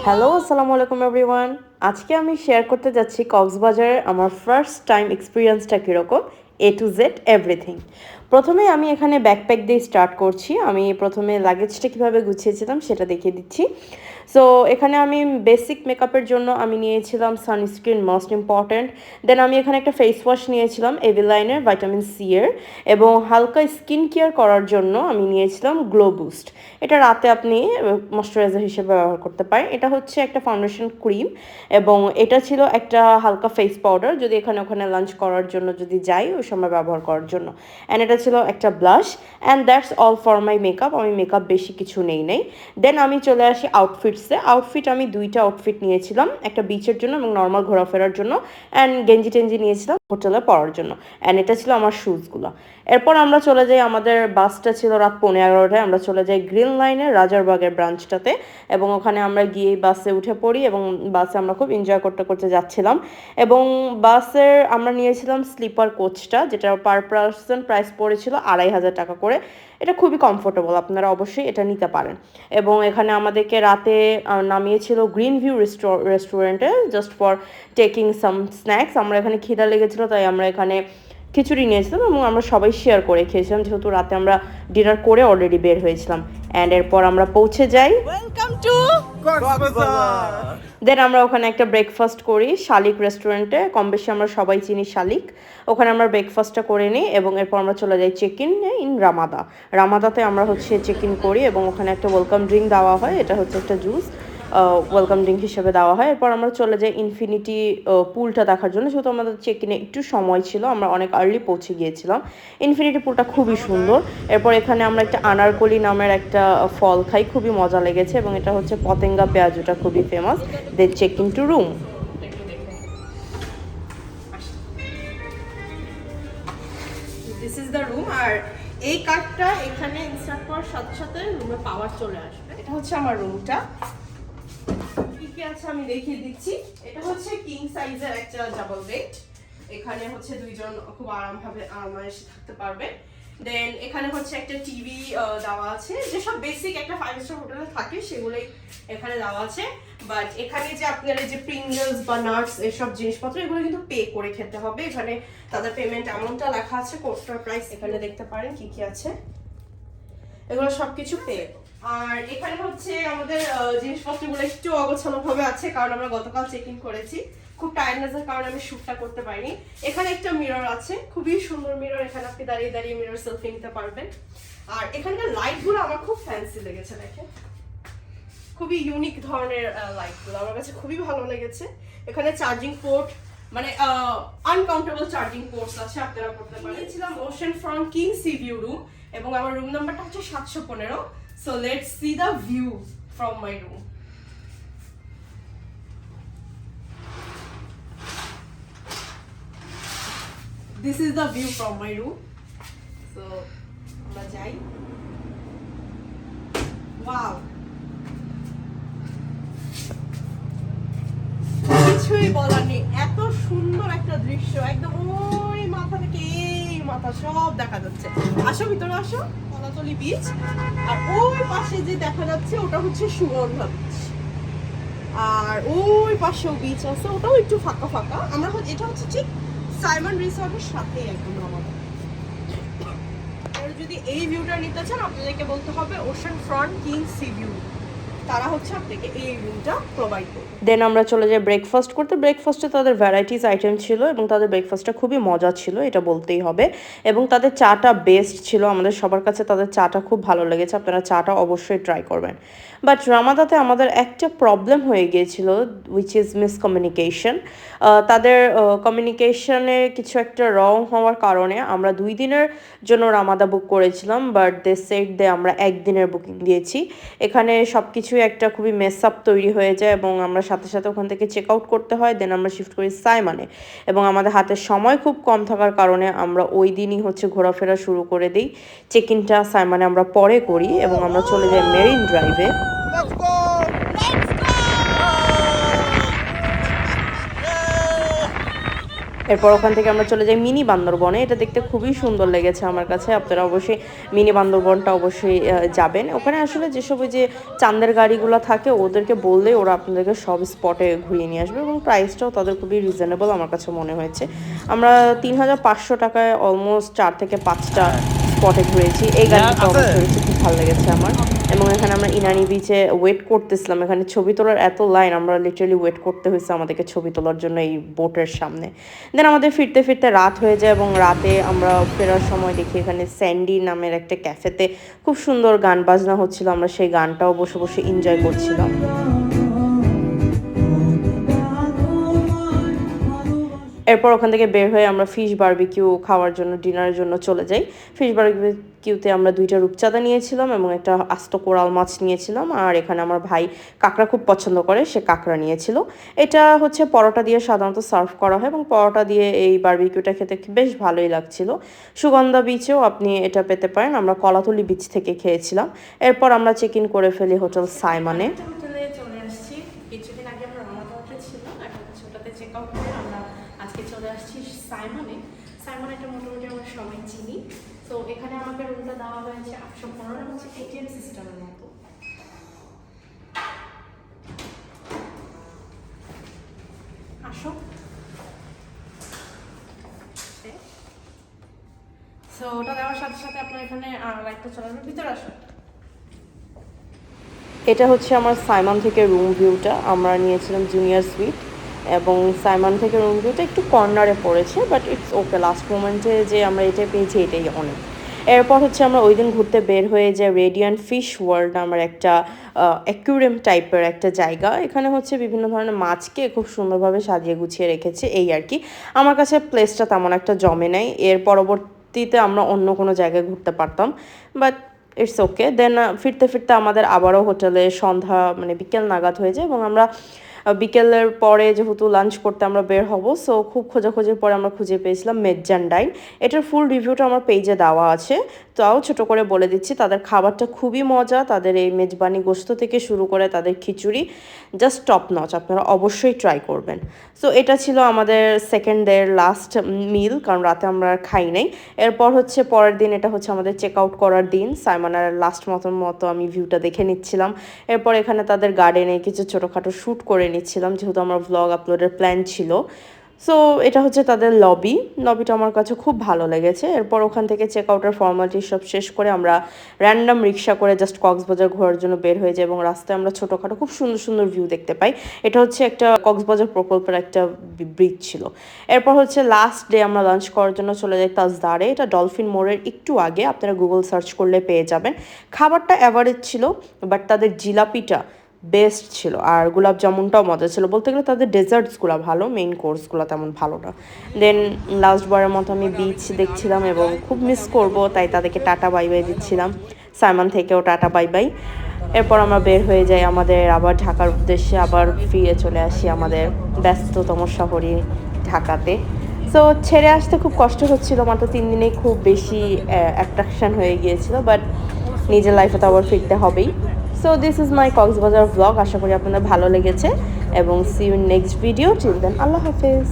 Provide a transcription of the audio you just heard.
Hello, আসসালামু আলাইকুম everyone. আজকে আমি শেয়ার করতে যাচ্ছি কক্সবাজারের আমার ফার্স্ট টাইম এক্সপিরিয়েন্সটা কীরকম, এ টু জেড এভরিথিং। প্রথমে আমি এখানে ব্যাকপ্যাক দিয়ে স্টার্ট করছি। আমি প্রথমে লাগেজটা কীভাবে গুছিয়েছিলাম সেটা দেখিয়ে দিচ্ছি। সো এখানে আমি বেসিক মেকআপের জন্য আমি নিয়েছিলাম সানস্ক্রিন, মোস্ট ইম্পর্ট্যান্ট। দেন আমি এখানে একটা ফেস ওয়াশ নিয়েছিলাম এভিলাইনের ভাইটামিন সি এর, এবং হালকা স্কিন কেয়ার করার জন্য আমি নিয়েছিলাম গ্লো বুস্ট। এটা রাতে আপনি ময়শ্চারাইজার হিসেবে ব্যবহার করতে পারেন। এটা হচ্ছে একটা ফাউন্ডেশন ক্রিম, এবং এটা ছিল একটা হালকা ফেস পাউডার, যদি এখানে ওখানে লাঞ্চ করার জন্য যদি যাই ওই সময় ব্যবহার করার জন্য। অ্যান্ড এটা ছিল একটা blush, and that's all for my makeup. আমি মেকআপ বেশি কিছু নেই। দেন আমি চলে আসি আউটফিটসে। আউটফিট আমি দুইটা আউটফিট নিয়েছিলাম, একটা বিচের জন্য এবং নর্মাল ঘোরাফেরার জন্য, অ্যান্ড গেঞ্জি টেঞ্জি নিয়েছিলাম হোটেলে পরার জন্য। অ্যান্ড এটা ছিল আমার শ্যুজগুলো। এরপর আমরা চলে যাই, আমাদের বাসটা ছিল রাত 11:15টায়। আমরা চলে যাই গ্রিন লাইনের রাজারবাগের ব্রাঞ্চটাতে, এবং ওখানে আমরা গিয়ে বাসে উঠে পড়ি, এবং বাসে আমরা খুব এনজয় করতে করতে যাচ্ছিলাম। এবং বাসের আমরা নিয়েছিলাম স্লিপার কোচটা, যেটা পার পার্সন প্রাইস পড়েছিল 2500 টাকা করে। এটা খুবই কমফোর্টেবল, আপনারা অবশ্যই এটা নিতে পারেন। এবং এখানে আমাদেরকে রাতে নামিয়েছিল গ্রিন ভিউ রেস্টুরেন্টে, just for taking some snacks. আমরা এখানে খিদা লেগেছিলো, তাই আমরা এখানে খিচুড়ি নিয়েছিলাম, এবং আমরা সবাই শেয়ার করে খেয়েছিলাম, যেহেতু রাতে আমরা ডিনার করে অলরেডি বের হয়েছিলাম। অ্যান্ড এরপর আমরা পৌঁছে যাই ওয়েলকাম টু কক্সবাজার। দেন আমরা ওখানে একটা ব্রেকফাস্ট করি শালিক রেস্টুরেন্টে। কম বেশি আমরা সবাই চিনি শালিক। ওখানে আমরা ব্রেকফাস্টটা করে নিই, এবং এরপর আমরা চলে যাই চেক ইন রামাদা। রামাদাতে আমরা চেক ইন করি, এবং ওখানে একটা ওয়েলকাম ড্রিঙ্ক দেওয়া হয়। এটা হচ্ছে একটা জুস, ওয়েলকাম ড্রিঙ্ক হিসেবে দেওয়া হয়। এরপর আমরা চলে যাই ইনফিনিটি পুলটা দেখার জন্য, যেহেতু আমাদের চেক ইনে একটু সময় ছিল, আমরা অনেক আর্লি পৌঁছে গিয়েছিলাম। ইনফিনিটি পুলটা খুবই সুন্দর। এরপর এখানে আমরা একটা আনারকলি নামের একটা ফল খাই, খুবই মজা লেগেছে, এবং এটা হচ্ছে পতেঙ্গা পেঁয়াজুটা খুবই famous. Then check in to room. This is the room. আর এই কার্ডটা এখানে ইনসার্ট করার সাথে সাথে রুমে পাওয়ার চলে আসবে। এটা হচ্ছে আমার রুমটা, কি কি আছে আমি দেখিয়ে দিচ্ছি। এটা হচ্ছে কিং সাইজের একটা ডাবল বেড। এখানে দুইজন খুব আরামায়েশে থাকতে পারবে। দেন এখানে একটা টিভি দেওয়া আছে, যেসব বেসিক একটা 5 স্টার হোটেলে থাকে সেগুলোই এখানে দেওয়া আছে। বাট এখানে যে আপনার যে প্রিঙ্গলস বা নাটস এসব জিনিসপত্র, এগুলো কিন্তু পে করে খেতে হবে। এখানে তাদের পেমেন্ট অ্যামাউন্টটা লেখা আছে, কোর্সটার প্রাইস এখানে দেখতে পারেন কি কি আছে, এগুলো সবকিছু পে। আর এখানে আমাদের জিনিসপত্রগুলো একটু অগোছালো ভাবে আছে, কারণ আমরা গতকাল চেক ইন করেছি। খুব টায়ার্ডনেসের কারণে আমি শ্যুটটা করতে পারিনি। এখানে একটা মিরর আছে, খুবই সুন্দর মিরর। এখানে আপনি দাঁড়িয়ে দাঁড়িয়ে মিরর সেলফি নিতে পারবেন। আর এখানকার লাইটগুলো আমার খুব ফ্যান্সি লেগেছে, দেখেন খুবই ইউনিক ধরনের লাইটগুলো আমার কাছে খুবই ভালো লেগেছে। এখানে চার্জিং পোর্ট, মানে আনকাউন্টেবল চার্জিং পোর্টস আছে, আপনারা করতে পারেন। ছিলাম ocean front king C view room, এবং আমার রুম নাম্বারটা হচ্ছে 715। So let's see the view from my room. This is the view from my room. So আমরা যাই। Wow, কিছুই বলার নেই, এত সুন্দর একটা দৃশ্য। একদম ওই মাথা থেকে এই মাথা সব দেখা যাচ্ছে। আসো ভিতরে আসো, কলাতলি বিচ। আর ওই পাশে যে দেখা যাচ্ছে ওটা হচ্ছে সুগন্ধা বিচ, আর ওই পাশেও বিচ আছে, ওটাও একটু ফাঁকা ফাঁকা। আমরা এটা হচ্ছে ঠিক সাইমন রিসর্টের সাথে একদম আমাদের। যদি এই ভিউটা নিতে চান আপনাদেরকে বলতে হবে ocean front king C view, তারা আপনাকে এই রুমটা প্রোভাইড করবে। দেন আমরা চলে যাই ব্রেকফাস্ট করতে। ব্রেকফাস্টে তাদের ভ্যারাইটিস আইটেম ছিল, এবং তাদের ব্রেকফাস্টটা খুবই মজা ছিল, এটা বলতেই হবে। এবং তাদের চাটা বেস্ট ছিল, আমাদের সবার কাছে তাদের চাটা খুব ভালো লেগেছে। আপনারা চাটা অবশ্যই ট্রাই করবেন। বাট রামাদাতে আমাদের একটা প্রবলেম হয়ে গিয়েছিল, উইচ ইজ মিসকমিউনিকেশন। তাদের কমিউনিকেশনে কিছু একটা রং হওয়ার কারণে আমরা 2 দিনের জন্য রামাদা বুক করেছিলাম, বাট দে সেড আমরা 1 দিনের বুকিং দিয়েছি। এখানে সব কিছুই একটা খুবই মেস আপ তৈরি হয়ে যায়, এবং আমরা সাথে সাথে ওখান থেকে চেক আউট করতে হয়। দেন আমরা শিফট করি সাইমনে, এবং আমাদের হাতে সময় খুব কম থাকার কারণে আমরা ওই দিনই ঘোরাফেরা শুরু করে দিই। চেক ইনটা সাইমনে আমরা পরে করি, এবং আমরা চলে যাই মেরিন ড্রাইভে। এরপর ওখান থেকে আমরা চলে যাই মিনি বান্দরবনে। এটা দেখতে খুবই সুন্দর লেগেছে আমার কাছে। আপনারা অবশ্যই মিনি বান্দরবনটা অবশ্যই যাবেন। ওখানে আসলে যেসব ওই যে চাঁদের গাড়িগুলো থাকে ওদেরকে বললেই ওরা আপনাদেরকে সব স্পটে ঘুরিয়ে নিয়ে আসবে এবং প্রাইসটাও তাদের খুবই রিজনেবল আমার কাছে মনে হয়েছে। আমরা ৩,৫০০ টাকায় অলমোস্ট ৪ থেকে ৫টা স্পটে ঘুরেছি। এই গাড়িটা অবশ্যই খুব ভালো লেগেছে আমার। এবং এখানে আমরা ইনানি বিচে ওয়েট করতেছিলাম। এখানে ছবি তোলার এত লাইন, আমরা লিটারালি ওয়েট করতে হয়েছে আমাদেরকে ছবি তোলার জন্য এই বোটের সামনে। দেন আমাদের ফিরতে ফিরতে রাত হয়ে যায় এবং রাতে আমরা ফেরার সময় দেখি এখানে স্যান্ডি নামের একটা ক্যাফেতে খুব সুন্দর গান বাজনা হচ্ছিল। আমরা সেই গানটাও বসে বসে এনজয় করছিলাম। এরপর ওখান থেকে বের হয়ে আমরা ফিশ বারবিকিউ খাওয়ার জন্য ডিনারের জন্য চলে যাই। ফিশ বারবিকিউতে আমরা 2টা রূপচাঁদা নিয়েছিলাম এবং একটা আস্ত কোরাল মাছ নিয়েছিলাম। আর এখানে আমার ভাই কাঁকড়া খুব পছন্দ করে, সে কাঁকড়া নিয়েছিল। এটা হচ্ছে পরোটা দিয়ে সাধারণত সার্ভ করা হয় এবং পরোটা দিয়ে এই বারবিকিউটা খেতে বেশ ভালোই লাগছিল। সুগন্ধা বিচেও আপনি এটা পেতে পারেন। আমরা কলাতলি বিচ থেকে খেয়েছিলাম। এরপর আমরা চেক ইন করে ফেলি হোটেল সাইমনে। আজকে চলে আসছি সাইমনে। সাইমন একটা মোটামুটি আমরা সবাই চিনি। তো এখানে আমাকে রুমটা দেওয়া হয়েছে 815, হচ্ছে এটিএম সিস্টেমের মতো। আসো। সো ওটা দেওয়ার সাথে সাথে আপনার এখানে লাইটটা চলে আসবে। ভিতরে আসো। এটা হচ্ছে আমার সাইমন থেকে রুম ভিউটা। আমরা নিয়েছিলাম জুনিয়র সুইট এবং সাইমন থেকে রুম ভিউটা একটু কর্নারে পড়েছে, বাট ইটস ওকে। লাস্ট মোমেন্টে যে আমরা এটা পেয়েছি এটাই অনেক। এরপর হচ্ছে আমরা ওই দিন ঘুরতে বের হয়ে যাই রেডিয়ান্ট ফিশ ওয়ার্ল্ড নামের একটা অ্যাকুরিয়াম টাইপের একটা জায়গা। এখানে হচ্ছে বিভিন্ন ধরনের মাছকে খুব সুন্দরভাবে সাজিয়ে গুছিয়ে রেখেছে, এই আর কি। আমার কাছে প্লেসটা তেমন একটা জমে নাই। এর পরবর্তীতে আমরা অন্য কোনো জায়গায় ঘুরতে পারতাম, বাট ইটস ওকে। দেন ফিরতে ফিরতে আমাদের আবারও হোটেলে সন্ধ্যা মানে বিকেল নাগাদ হয়ে যায় এবং আমরা বিকেলের পরে যেহেতু লাঞ্চ করতে আমরা বের হব, সো খুব খোঁজাখুঁজির পরে আমরা খুঁজে পেয়েছিলাম মেজান ডাইন। এটার ফুল রিভিউটা আমার পেজে দেওয়া আছে, তাও ছোট করে বলে দিচ্ছি। তাদের খাবারটা খুবই মজা। তাদের এই মেজবানি গোশত থেকে শুরু করে তাদের খিচুড়ি জাস্ট টপ নচ, আপনারা অবশ্যই ট্রাই করবেন। সো এটা ছিল আমাদের সেকেন্ড ডের লাস্ট মিল, কারণ রাতে আমরা আর খাই নাই। এরপর হচ্ছে পরের দিন, এটা হচ্ছে আমাদের চেক আউট করার দিন। সাইমনের লাস্ট মতো আমি ভিউটা দেখে নিচ্ছিলাম। এরপর এখানে তাদের গার্ডেনে কিছু ছোটোখাটো শ্যুট করে নিচ্ছিলাম, যেহেতু আমার ভ্লগ আপলোডের প্ল্যান ছিল। সো এটা হচ্ছে তাদের লবিটা আমার কাছে খুব ভালো লেগেছে। এরপর ওখান থেকে চেক আউটের ফর্মালিটি সব শেষ করে আমরা র্যান্ডাম রিক্সা করে জাস্ট কক্সবাজার ঘোরার জন্য বের হয়ে যাই এবং রাস্তায় আমরা ছোটোখাটো খুব সুন্দর সুন্দর ভিউ দেখতে পাই। এটা হচ্ছে একটা কক্সবাজার প্রকল্পের একটা ব্রিজ ছিল। এরপর হচ্ছে লাস্ট ডে আমরা লাঞ্চ করার জন্য চলে যাই তাজদারে। এটা ডলফিন মোড়ের একটু আগে, আপনারা গুগল সার্চ করলে পেয়ে যাবেন। খাবারটা অ্যাভারেজ ছিল, বাট তাদের জিলাপিটা বেস্ট ছিল আর গোলাপ জামুনটাও মজা ছিল। বলতে গেলে তাদের ডেজার্টসগুলো ভালো, মেইন কোর্সগুলো তেমন ভালো না। দেন লাস্টবারের মতো আমি বিচ দেখছিলাম এবং খুব মিস করব, তাই তাদেরকে টাটা বাই বাই দিচ্ছিলাম। সাইমন থেকেও টাটা বাই বাই। এরপর আমরা বের হয়ে যাই আমাদের আবার ঢাকার উদ্দেশ্যে, আবার ফিরে চলে আসি আমাদের ব্যস্ততম শহরে ঢাকাতে। সো ছেড়ে আসতে খুব কষ্ট হচ্ছিল, মাত্র 3 দিনেই খুব বেশি অ্যাট্রাকশান হয়ে গিয়েছিল, বাট নিজের লাইফে তো আবার ফিরতে হবেই। So this is my Cox's Bazar vlog. আশা করি আপনাদের ভালো লেগেছে এবং see you next video. Till then Allah হাফেজ।